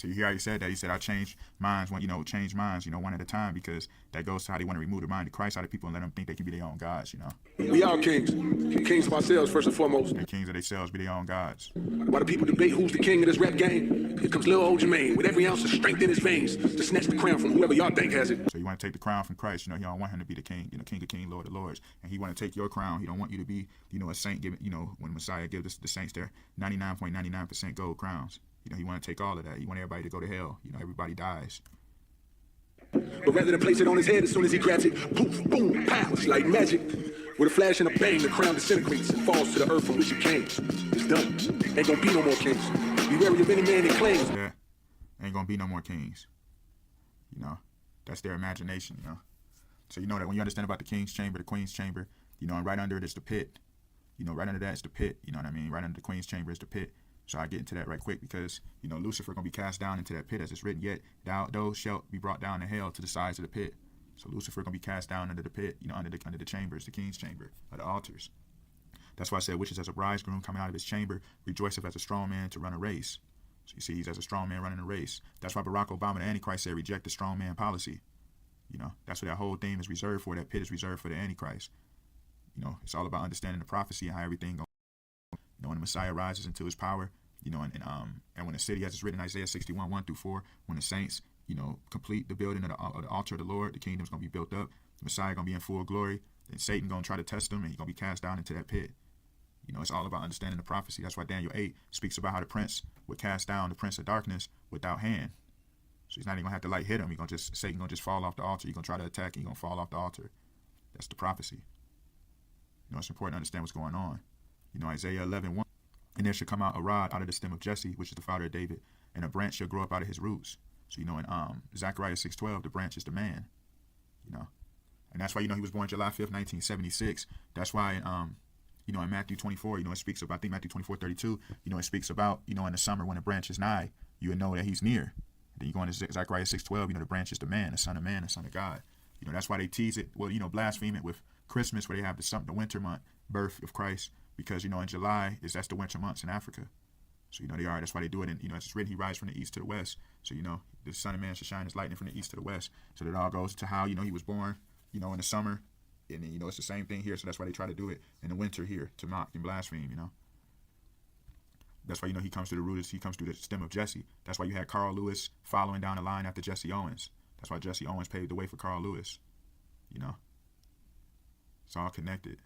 So you hear how he said that? He said, I change minds, change minds, one at a time, because that goes to how they want to remove the mind of Christ out of people and let them think they can be their own gods, We are kings. Kings of ourselves, first and foremost. And kings of themselves, be their own gods. While the people debate who's the king of this rap game, here comes little old Jermaine with every ounce of strength in his veins to snatch the crown from whoever y'all think has it. So you want to take the crown from Christ, he don't want him to be the king, king of kings, Lord of lords. And he want to take your crown. He don't want you to be, a saint, when Messiah gives the saints their 99.99% gold crowns. He want to take all of that. He want everybody to go to hell. Everybody dies. But rather than place it on his head, as soon as he grabs it, poof, boom, pow, it's like magic. With a flash and a bang, the crown disintegrates and falls to the earth from which it came. It's done. Ain't gonna be no more kings. Be wary of any man that claims. Yeah. Ain't gonna be no more kings. That's their imagination, So that when you understand about the king's chamber, the queen's chamber, and right under it is the pit. Right under that is the pit. You know what I mean? Right under the queen's chamber is the pit. So I get into that right quick because, Lucifer going to be cast down into that pit as it's written, yet thou shalt be brought down to hell to the sides of the pit. So Lucifer going to be cast down under the pit, under the chambers, the king's chamber, or the altars. That's why I said, which is as a bridegroom coming out of his chamber, rejoiceth as a strong man to run a race. So you see, he's as a strong man running a race. That's why Barack Obama, the Antichrist, said reject the strong man policy. That's what that whole theme is reserved for. That pit is reserved for the Antichrist. It's all about understanding the prophecy and how everything goes. When the Messiah rises into his power, and when the city, as it's written in Isaiah 61, 1-4, when the saints, complete the building of the altar of the Lord, the kingdom's going to be built up, the Messiah going to be in full glory, then Satan going to try to test him, and he's going to be cast down into that pit. It's all about understanding the prophecy. That's why Daniel 8 speaks about how the prince would cast down the prince of darkness without hand. So he's not even going to have to hit him. Satan going to just fall off the altar. He's going to try to attack, he's going to fall off the altar. That's the prophecy. It's important to understand what's going on. Isaiah 11:1. And there shall come out a rod out of the stem of Jesse, which is the father of David, and a branch shall grow up out of his roots. So, in Zechariah 6:12, the branch is the man, And that's why, he was born July 5th, 1976. That's why, in Matthew 24, it speaks about, I think Matthew 24:32, it speaks about, in the summer when the branch is nigh, you would know that he's near. Then you go into Zechariah 6:12, the branch is the man, the son of man, the son of God. That's why they tease it, blaspheme it with Christmas, where they have the winter month, birth of Christ. Because, in July, that's the winter months in Africa. So, that's why they do it. And, as it's written, he rises from the east to the west. So, the Son of Man shall shine his lightning from the east to the west. So that all goes to how, he was born, in the summer. And, it's the same thing here. So that's why they try to do it in the winter here to mock and blaspheme, That's why, he comes to the root, he comes through the stem of Jesse. That's why you had Carl Lewis following down the line after Jesse Owens. That's why Jesse Owens paved the way for Carl Lewis, It's all connected.